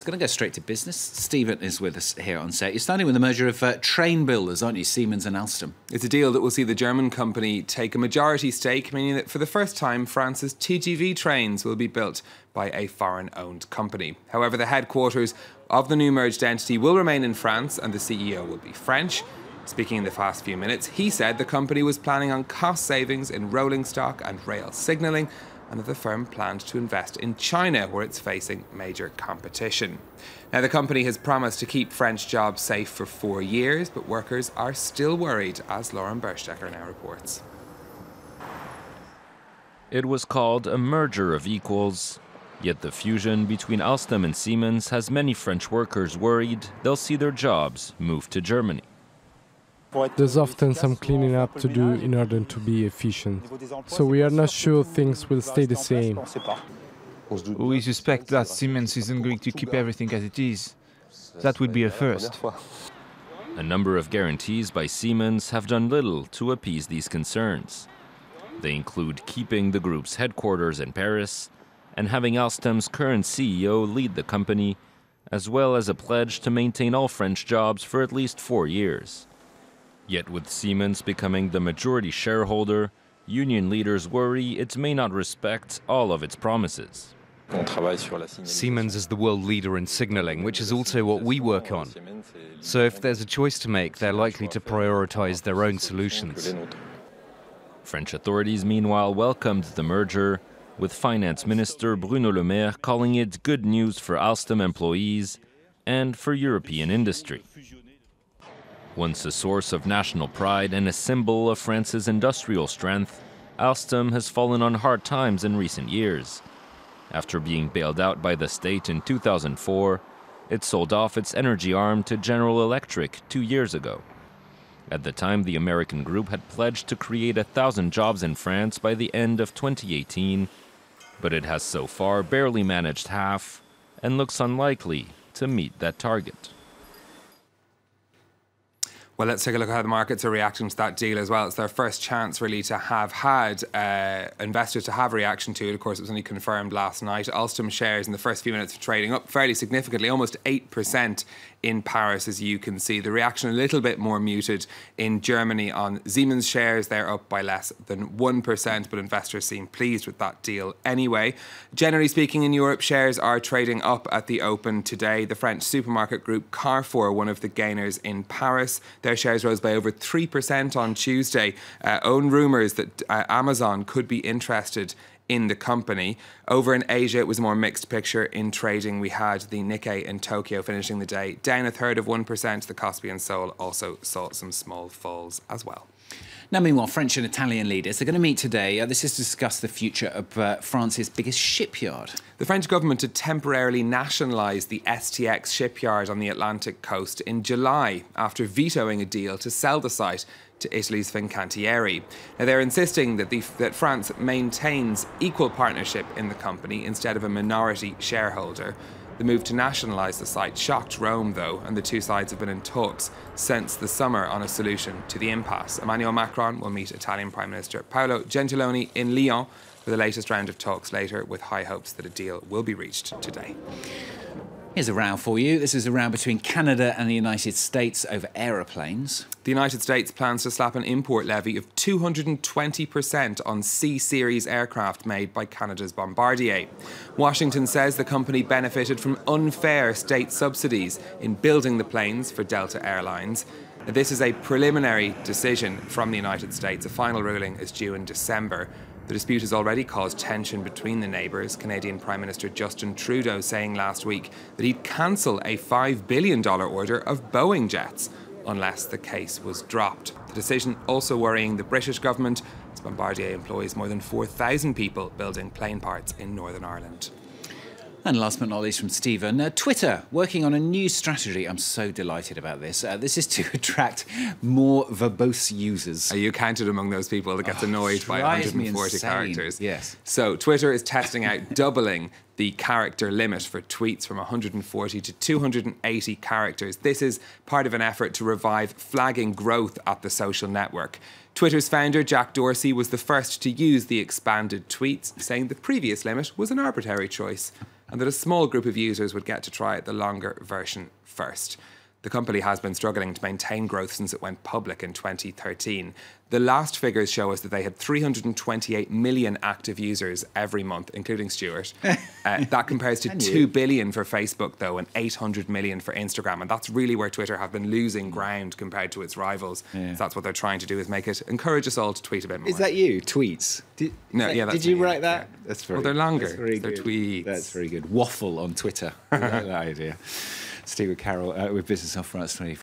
Going to go straight to business. Stephen is with us here on set. You're starting with the merger of train builders, aren't you? Siemens and Alstom. It's a deal that will see the German company take a majority stake, meaning that for the first time, France's TGV trains will be built by a foreign-owned company. However, the headquarters of the new merged entity will remain in France and the CEO will be French. Speaking in the past few minutes, he said the company was planning on cost savings in rolling stock and rail signalling, and that the firm planned to invest in China, where it's facing major competition. Now, the company has promised to keep French jobs safe for 4 years, but workers are still worried, as Lauren Berstecker now reports. It was called a merger of equals, yet the fusion between Alstom and Siemens has many French workers worried they'll see their jobs move to Germany. There's often some cleaning up to do in order to be efficient, so we are not sure things will stay the same. We suspect that Siemens isn't going to keep everything as it is. That would be a first. A number of guarantees by Siemens have done little to appease these concerns. They include keeping the group's headquarters in Paris and having Alstom's current CEO lead the company, as well as a pledge to maintain all French jobs for at least 4 years. Yet with Siemens becoming the majority shareholder, union leaders worry it may not respect all of its promises. Siemens is the world leader in signalling, which is also what we work on. So if there's a choice to make, they're likely to prioritize their own solutions. French authorities, meanwhile, welcomed the merger, with Finance Minister Bruno Le Maire calling it good news for Alstom employees and for European industry. Once a source of national pride and a symbol of France's industrial strength, Alstom has fallen on hard times in recent years. After being bailed out by the state in 2004, it sold off its energy arm to General Electric 2 years ago. At the time, the American group had pledged to create 1,000 jobs in France by the end of 2018, but it has so far barely managed half and looks unlikely to meet that target. Well, let's take a look at how the markets are reacting to that deal as well. It's their first chance, really, to have had investors to have a reaction to it. Of course, it was only confirmed last night. Alstom shares in the first few minutes of trading up fairly significantly, almost 8% in Paris, as you can see. The reaction a little bit more muted in Germany on Siemens shares. They're up by less than 1%, but investors seem pleased with that deal anyway. Generally speaking, in Europe, shares are trading up at the open today. The French supermarket group Carrefour, one of the gainers in Paris, their shares rose by over 3% on Tuesday. Own rumours that Amazon could be interested in the company. Over in Asia, it was a more mixed picture in trading. We had the Nikkei in Tokyo finishing the day down 1/3%. The Kospi and Seoul also saw some small falls as well. Now, meanwhile, French and Italian leaders are going to meet today. This is to discuss the future of France's biggest shipyard. The French government had temporarily nationalised the STX shipyard on the Atlantic coast in July after vetoing a deal to sell the site to Italy's Fincantieri. Now, they're insisting that France maintains equal partnership in the company instead of a minority shareholder. The move to nationalise the site shocked Rome, though, and the two sides have been in talks since the summer on a solution to the impasse. Emmanuel Macron will meet Italian Prime Minister Paolo Gentiloni in Lyon for the latest round of talks later, with high hopes that a deal will be reached today. Here's a row for you. This is a row between Canada and the United States over aeroplanes. The United States plans to slap an import levy of 220% on C-series aircraft made by Canada's Bombardier. Washington says the company benefited from unfair state subsidies in building the planes for Delta Airlines. This is a preliminary decision from the United States. A final ruling is due in December. The dispute has already caused tension between the neighbours. Canadian Prime Minister Justin Trudeau saying last week that he'd cancel a $5 billion order of Boeing jets unless the case was dropped. The decision also worrying the British government, as Bombardier employs more than 4,000 people building plane parts in Northern Ireland. And last but not least from Stephen, Twitter working on a new strategy. I'm so delighted about this. This is to attract more verbose users. Are you counted among those people that gets annoyed by 140 characters? Yes. So Twitter is testing out doubling the character limit for tweets from 140 to 280 characters. This is part of an effort to revive flagging growth at the social network. Twitter's founder, Jack Dorsey, was the first to use the expanded tweets, saying the previous limit was an arbitrary choice. and that a small group of users would get to try the longer version first. The company has been struggling to maintain growth since it went public in 2013. The last figures show us that they had 328 million active users every month, including Stuart. That compares to 2 billion for Facebook, though, and 800 million for Instagram. And that's really where Twitter have been losing ground compared to its rivals. Yeah. So that's what they're trying to do, is encourage us all to tweet a bit more. Is that you? Tweets? Did you write that? Yeah. That's very. Well, they're longer. That's very they're good. tweets. That's very good. Waffle on Twitter. I like that idea. Steve Carroll with Business Off France 24.